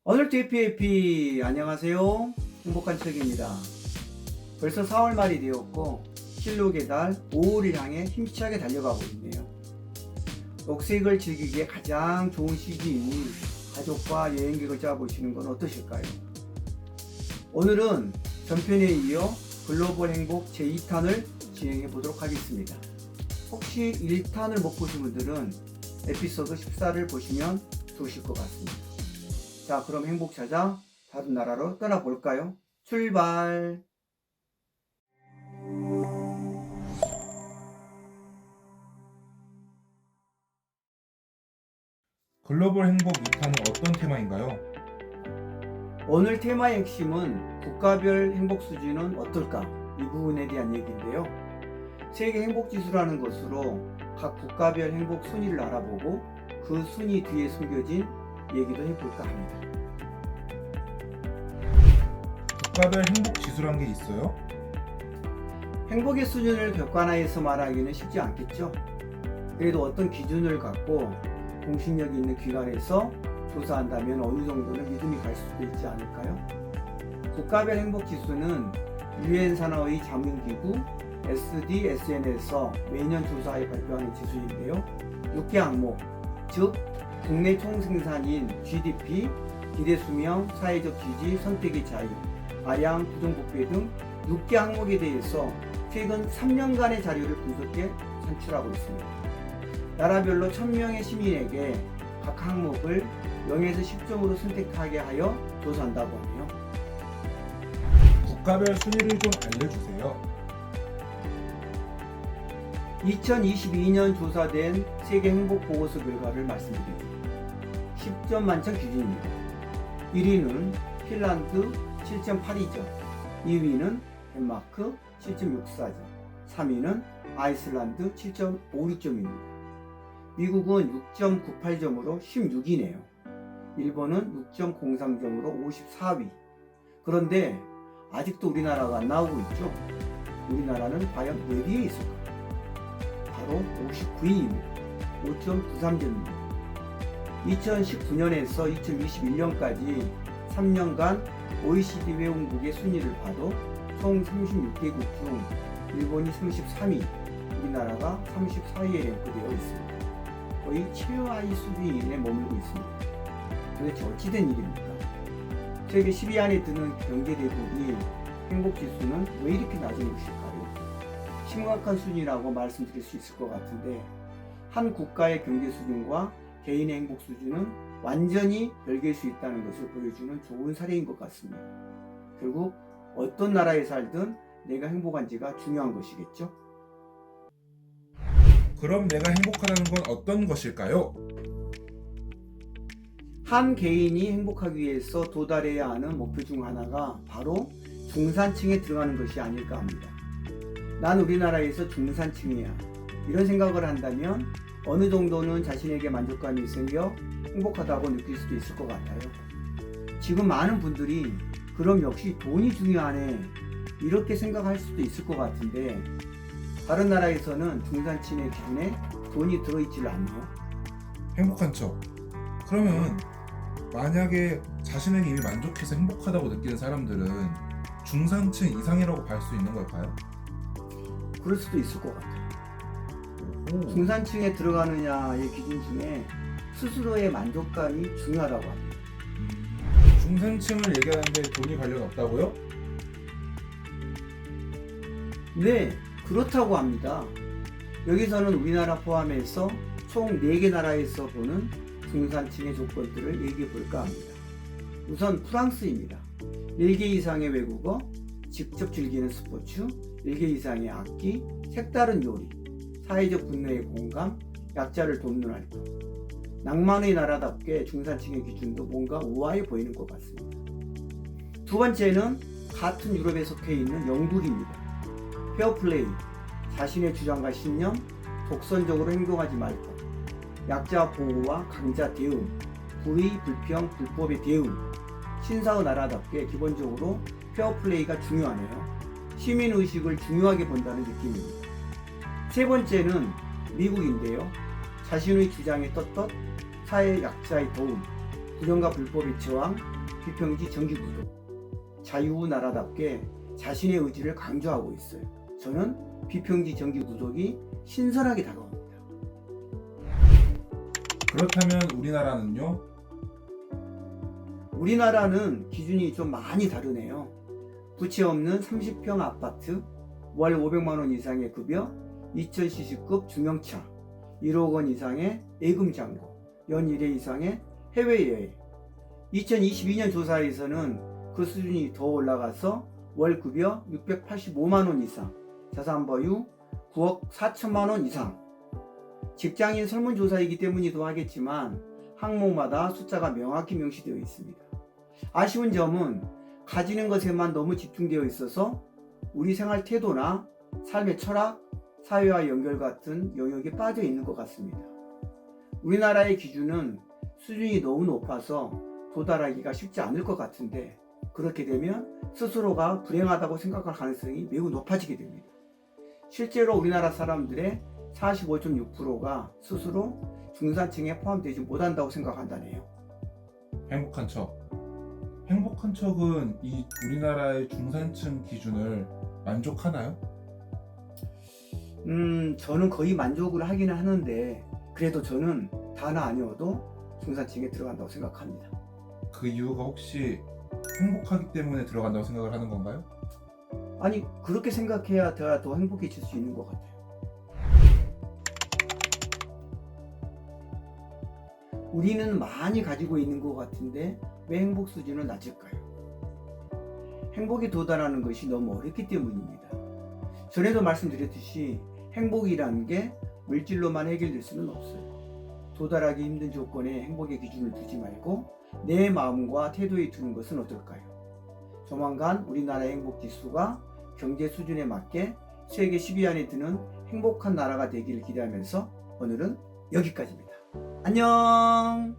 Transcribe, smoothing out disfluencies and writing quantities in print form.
오늘 TPAP 안녕하세요. 행복한 책입니다. 벌써 4월 말이 되었고 실록의 달 5월을 향해 힘차게 달려가고 있네요. 녹색을 즐기기에 가장 좋은 시기이니 가족과 여행객을 짜보시는 건 어떠실까요? 오늘은 전편에 이어 글로벌 행복 제2탄을 진행해 보도록 하겠습니다. 혹시 1탄을 못 보신 분들은 에피소드 14를 보시면 좋으실 것 같습니다. 자, 그럼 행복 찾아 다른 나라로 떠나볼까요? 출발! 글로벌 행복 2탄은 어떤 테마인가요? 오늘 테마의 핵심은 국가별 행복 수준은 어떨까? 이 부분에 대한 얘기인데요. 세계 행복지수라는 것으로 각 국가별 행복 순위를 알아보고 그 순위 뒤에 숨겨진 얘기도 해볼까 합니다. 국가별 행복 지수란 게 있어요? 행복의 수준을 객관화해서 말하기는 쉽지 않겠죠. 그래도 어떤 기준을 갖고 공신력이 있는 기관에서 조사한다면 어느 정도는 믿음이 갈 수도 있지 않을까요? 국가별 행복지수는 유엔 산하의 자문기구 SDSN에서 매년 조사해 발표하는 지수인데요. 6개 항목, 즉 국내 총생산인 GDP, 기대수명, 사회적 지지, 선택의 자유, 아양, 부정부패 등 6개 항목에 대해서 최근 3년간의 자료를 분석해 산출하고 있습니다. 나라별로 1000명의 시민에게 각 항목을 0에서 10점으로 선택하게 하여 조사한다고 하네요. 국가별 순위를 좀 알려주세요. 2022년 조사된 세계 행복 보고서 결과를 말씀드립니다. 10점 만점 기준입니다. 1위는 핀란드 7.82점, 2위는 덴마크 7.64점, 3위는 아이슬란드 7.56점입니다. 미국은 6.98점으로 16위네요. 일본은 6.03점으로 54위. 그런데 아직도 우리나라가 안 나오고 있죠. 우리나라는 과연 몇 위에 있을까요? 바로 59위입니다. 5.93점입니다. 2019년에서 2021년까지 3년간 OECD 회원국의 순위를 봐도 총 36개국 중 일본이 33위, 우리나라가 34위에 랭크되어 있습니다. 거의 최하위 수준에 머물고 있습니다. 도대체 어찌된 일입니까? 세계 10위 안에 드는 경제대국이 행복지수는 왜 이렇게 낮은 것일까요? 심각한 수준이라고 말씀드릴 수 있을 것 같은데, 한 국가의 경제 수준과 개인의 행복 수준은 완전히 별개일 수 있다는 것을 보여주는 좋은 사례인 것 같습니다. 결국 어떤 나라에 살든 내가 행복한지가 중요한 것이겠죠? 그럼 내가 행복하다는 건 어떤 것일까요? 한 개인이 행복하기 위해서 도달해야 하는 목표 중 하나가 바로 중산층에 들어가는 것이 아닐까 합니다. 난 우리나라에서 중산층이야, 이런 생각을 한다면 어느 정도는 자신에게 만족감이 생겨 행복하다고 느낄 수도 있을 것 같아요. 지금 많은 분들이 그럼 역시 돈이 중요하네, 이렇게 생각할 수도 있을 것 같은데, 다른 나라에서는 중산층의 기준에 돈이 들어있질 않네요. 행복한 척. 그러면 만약에 자신에게 이미 만족해서 행복하다고 느끼는 사람들은 중산층 이상이라고 볼 수 있는 걸까요? 그럴 수도 있을 것 같아요. 오. 중산층에 들어가느냐의 기준 중에 스스로의 만족감이 중요하다고 합니다. 중산층을 얘기하는데 돈이 관련 없다고요? 네, 그렇다고 합니다. 여기서는 우리나라 포함해서 총 4개 나라에서 보는 중산층의 조건들을 얘기해 볼까 합니다. 우선 프랑스입니다. 1개 이상의 외국어, 직접 즐기는 스포츠, 1개 이상의 악기, 색다른 요리, 사회적 분야의 공감, 약자를 돕는 활동. 낭만의 나라답게 중산층의 기준도 뭔가 우아해 보이는 것 같습니다. 두 번째는 같은 유럽에 속해 있는 영국입니다. 페어플레이, 자신의 주장과 신념, 독선적으로 행동하지 말 것, 약자 보호와 강자 대응, 불의, 불평, 불법의 대응. 신사의 나라답게 기본적으로 페어플레이가 중요하네요. 시민의식을 중요하게 본다는 느낌입니다. 세 번째는 미국인데요. 자신의 주장에 떳떳, 사회 약자의 도움, 불령과 불법의 저항, 비평지 정기구도, 자유나라답게 자신의 의지를 강조하고 있어요. 저는 비평지 정기구독이 신선하게 다가옵니다. 그렇다면 우리나라는요? 우리나라는 기준이 좀 많이 다르네요. 부채 없는 30평 아파트, 월 500만 원 이상의 급여, 2000cc급 중형차, 1억 원 이상의 예금 잔고, 연 1회 이상의 해외여행. 2022년 조사에서는 그 수준이 더 올라가서 월 급여 685만 원 이상, 자산 보유 9억 4천만 원 이상. 직장인 설문조사이기 때문이기도 하겠지만 항목마다 숫자가 명확히 명시되어 있습니다. 아쉬운 점은 가지는 것에만 너무 집중되어 있어서 우리 생활 태도나 삶의 철학, 사회와 연결 같은 영역에 빠져 있는 것 같습니다. 우리나라의 기준은 수준이 너무 높아서 도달하기가 쉽지 않을 것 같은데, 그렇게 되면 스스로가 불행하다고 생각할 가능성이 매우 높아지게 됩니다. 실제로 우리나라 사람들의 45.6%가 스스로 중산층에 포함되지 못한다고 생각한다네요. 행복한 척. 행복한 척은 이 우리나라의 중산층 기준을 만족하나요? 저는 거의 만족을 하기는 하는데, 그래도 저는 다나 아니어도 중산층에 들어간다고 생각합니다. 그 이유가 혹시 행복하기 때문에 들어간다고 생각을 하는 건가요? 아니, 그렇게 생각해야 더 행복해질 수 있는 것 같아요. 우리는 많이 가지고 있는 것 같은데 왜 행복 수준은 낮을까요? 행복에 도달하는 것이 너무 어렵기 때문입니다. 전에도 말씀드렸듯이 행복이라는 게 물질로만 해결될 수는 없어요. 도달하기 힘든 조건에 행복의 기준을 두지 말고 내 마음과 태도에 두는 것은 어떨까요? 조만간 우리나라의 행복 지수가 경제 수준에 맞게 세계 10위 안에 드는 행복한 나라가 되기를 기대하면서 오늘은 여기까지입니다. 안녕!